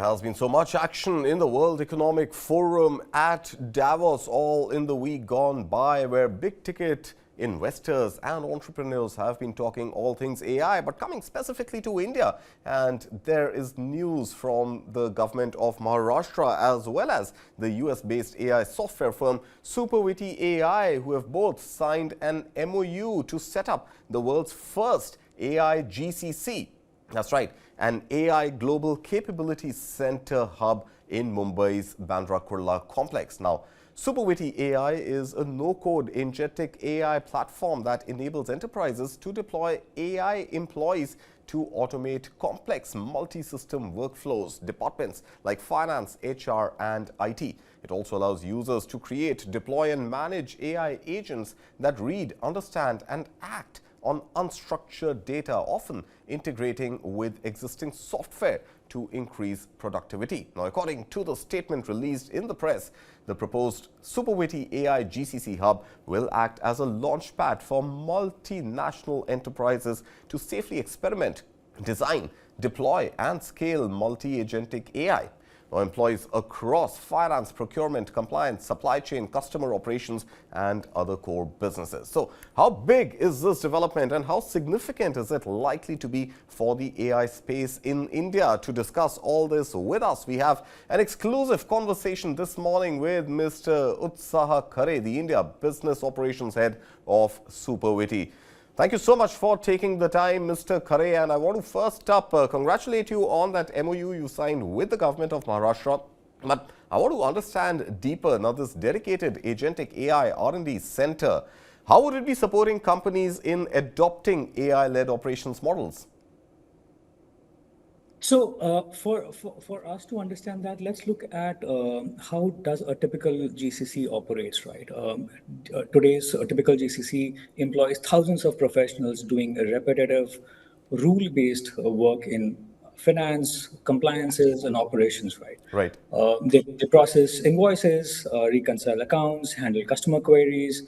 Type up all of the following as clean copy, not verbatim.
has been so much action in the World Economic Forum at Davos all in the week gone by, where big-ticket investors and entrepreneurs have been talking all things AI, but coming specifically to India. And there is news from the Government of Maharashtra as well as the US-based AI software firm Supervity AI, who have both signed an MOU to set up the world's first AI GCC. That's right, an AI Global Capability Center hub in Mumbai's Bandra Kurla complex. Now, Supervity AI is a no-code agentic AI platform that enables enterprises to deploy AI employees to automate complex multi-system workflows, departments like finance, HR, and IT. It also allows users to create, deploy, and manage AI agents that read, understand, and act on unstructured data, often integrating with existing software to increase productivity. Now, according to the statement released in the press, the proposed Supervity AI GCC Hub will act as a launchpad for multinational enterprises to safely experiment, design, deploy, and scale multi-agentic AI. Employees across finance, procurement, compliance, supply chain, customer operations, and other core businesses. So how big is this development and how significant is it likely to be for the AI space in India? To discuss all this with us, we have an exclusive conversation this morning with Mr. Utsaha Khare, the India Business Operations Head of Supervity. Thank you so much for taking the time, Mr. Khare, and I want to first up congratulate you on that MOU you signed with the Government of Maharashtra. But I want to understand deeper now this dedicated Agentic AI R&D center. How would it be supporting companies in adopting AI-led operations models? So for us to understand that, let's look at how does a typical GCC operates, right? Today's typical GCC employs thousands of professionals doing a repetitive, rule-based work in finance, compliances, and operations, right? Right. They process invoices, reconcile accounts, handle customer queries,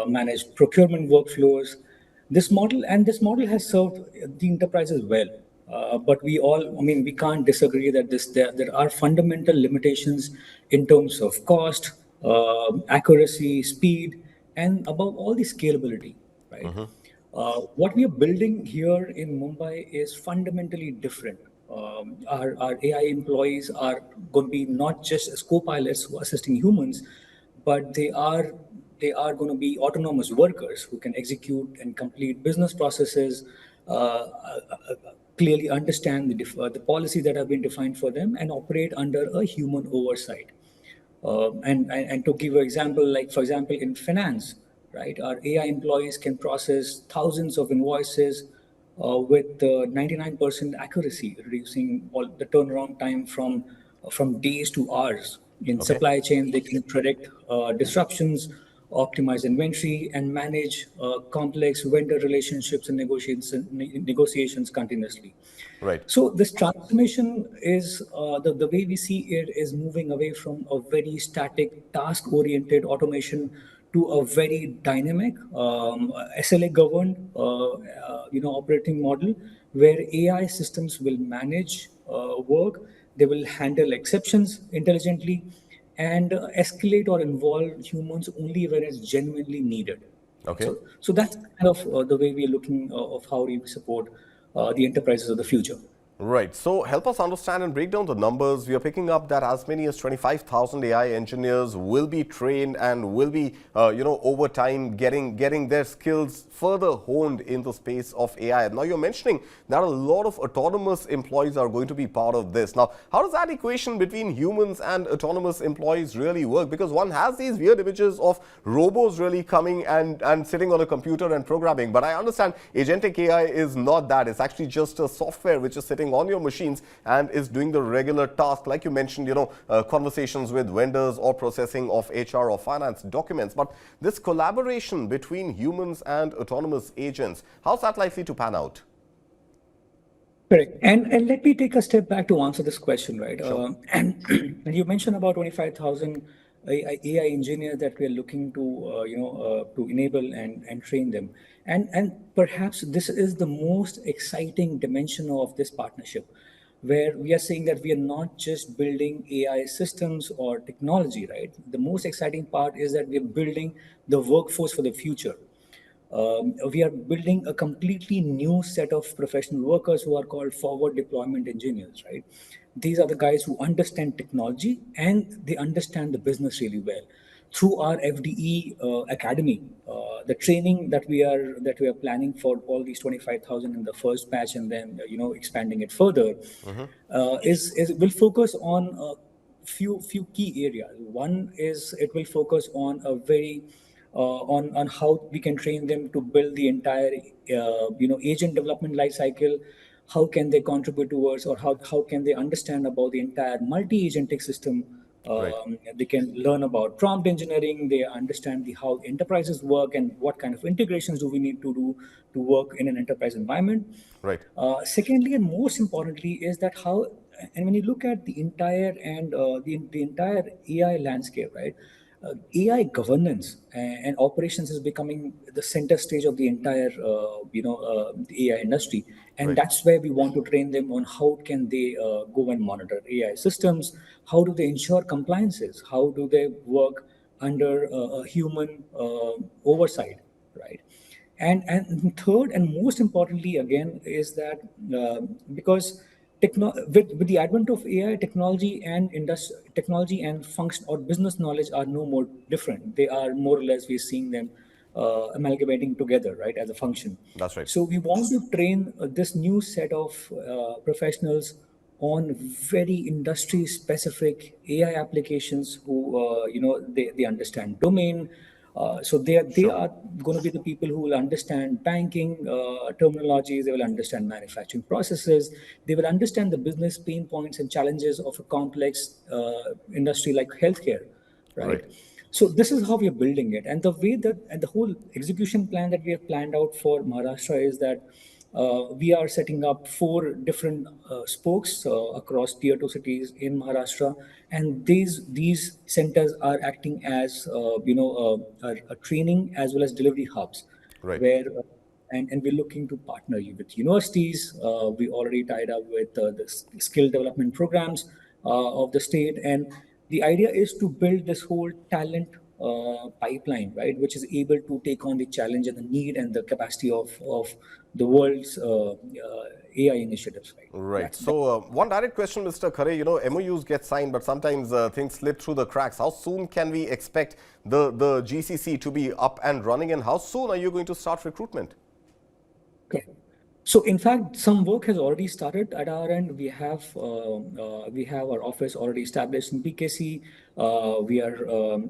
manage procurement workflows. This model has served the enterprises well. But we can't disagree that there are fundamental limitations in terms of cost, accuracy, speed, and above all, the scalability, right? What we are building here in Mumbai is fundamentally different. Our AI employees are going to be not just as co-pilots who are assisting humans, but they are going to be autonomous workers who can execute and complete business processes, clearly understand the policy that have been defined for them, and operate under a human oversight. And to give an example, like for example in finance, right, our AI employees can process thousands of invoices with 99% accuracy, reducing all the turnaround time from days to hours. In supply chain, they can predict disruptions, optimize inventory, and manage complex vendor relationships and negotiations continuously. Right. So this transformation is the way we see it is moving away from a very static, task-oriented automation to a very dynamic, SLA-governed, operating model where AI systems will manage work. They will handle exceptions intelligently and escalate or involve humans only when it's genuinely needed. Okay. So that's kind of the way we're looking of how we support the enterprises of the future. Right. So help us understand and break down the numbers. We are picking up that as many as 25,000 AI engineers will be trained and will be, over time getting their skills further honed in the space of AI. Now, you're mentioning that a lot of autonomous employees are going to be part of this. Now, how does that equation between humans and autonomous employees really work? Because one has these weird images of robots really coming and sitting on a computer and programming. But I understand Agentic AI is not that. It's actually just a software which is sitting on your machines and is doing the regular task, like you mentioned, conversations with vendors or processing of HR or finance documents. But this collaboration between humans and autonomous agents, how's that likely to pan out? Correct. And let me take a step back to answer this question, right? Sure. And you mentioned about 25,000 AI engineers that we are looking to enable and train them. And perhaps this is the most exciting dimension of this partnership. where we are saying that we are not just building AI systems or technology, right? The most exciting part is that we are building the workforce for the future. We are building a completely new set of professional workers who are called forward deployment engineers, right? These are the guys who understand technology and they understand the business really well. Through our FDE academy, the training that we are planning for all these 25,000 in the first batch, and then expanding it further, is will focus on few key areas. One is it will focus on a very on how we can train them to build the entire agent development life cycle. How can they contribute towards, or how can they understand about the entire multi-agentic system. Right. They can learn about prompt engineering. They understand how enterprises work and what kind of integrations do we need to do to work in an enterprise environment. Right. Secondly, and most importantly, is that how, and when you look at the entire and the entire AI landscape, right? AI governance and operations is becoming the center stage of the entire, the AI industry, and Right. that's where we want to train them on how can they go and monitor AI systems, how do they ensure compliances, how do they work under a human oversight, right? And third and most importantly again is that because with the advent of AI, technology and function or business knowledge are no more different. They are more or less, we're seeing them amalgamating together, right, as a function. That's right. So we want to train this new set of professionals on very industry specific AI applications who they understand domain. So they Sure. are going to be the people who will understand banking terminologies. They will understand manufacturing processes. They will understand the business pain points and challenges of a complex industry like healthcare, right? Right. So this is how we are building it, and the way that and the whole execution plan that we have planned out for Maharashtra is that we are setting up 4 different spokes across tier 2 cities in Maharashtra, and these centers are acting as a training as well as delivery hubs, Right. where and we're looking to partner with universities. We already tied up with the skill development programs of the state, and the idea is to build this whole talent pipeline, right, which is able to take on the challenge and the need and the capacity of the world's AI initiatives, right? Right. That's So, one direct question, Mr. Khare, MOUs get signed, but sometimes things slip through the cracks. How soon can we expect the GCC to be up and running, and how soon are you going to start recruitment? okay. So, in fact, some work has already started at our end. We have our office already established in BKC. We are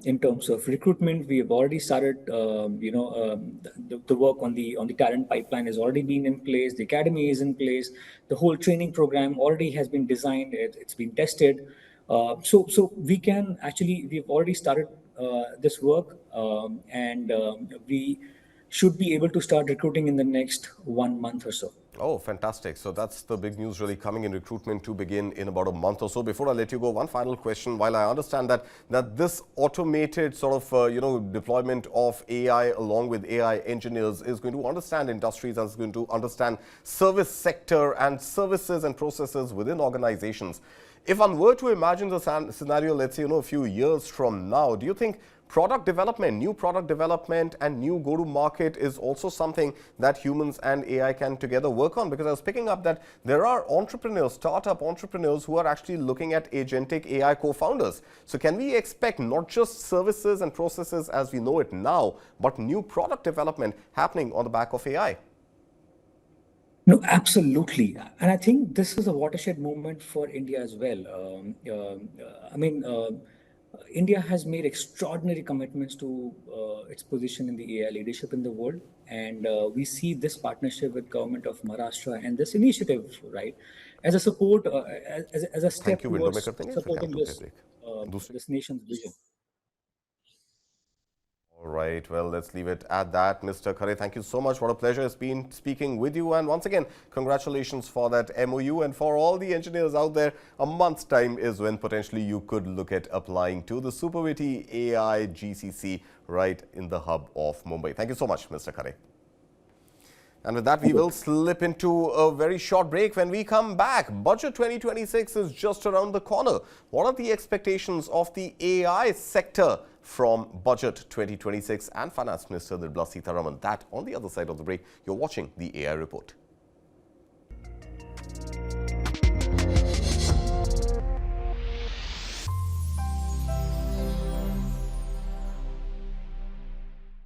in terms of recruitment. We have already started. The work on the talent pipeline has already been in place. The academy is in place. The whole training program already has been designed. It's been tested. So we've already started this work, and we should be able to start recruiting in the next 1 month or so. Oh, fantastic. So that's the big news really coming in, recruitment to begin in about a month or so. Before I let you go, one final question. While I understand that this automated sort of, deployment of AI along with AI engineers is going to understand industries and is going to understand service sector and services and processes within organizations. If one were to imagine the scenario, let's say, a few years from now, do you think product development, new product development and new go-to-market is also something that humans and AI can together work on? Because I was picking up that there are entrepreneurs, startup entrepreneurs who are actually looking at agentic AI co-founders. So can we expect not just services and processes as we know it now, but new product development happening on the back of AI? No, absolutely. And I think this is a watershed moment for India as well. I mean, India has made extraordinary commitments to its position in the AI leadership in the world. And we see this partnership with Government of Maharashtra and this initiative, right, as a support, as a Thank step you, window towards maker thing है, फिर supporting cancel कर दे. this nation's vision. All right, well, let's leave it at that. Mr. Khare, thank you so much. What a pleasure it's been speaking with you. And once again, congratulations for that MOU. And for all the engineers out there, a month's time is when potentially you could look at applying to the Supervity AI GCC right in the hub of Mumbai. Thank you so much, Mr. Khare. And with that, we will slip into a very short break. When we come back, Budget 2026 is just around the corner. What are the expectations of the AI sector from Budget 2026 and Finance Minister Nirmala Sitharaman? That on the other side of the break. You're watching the AI Report.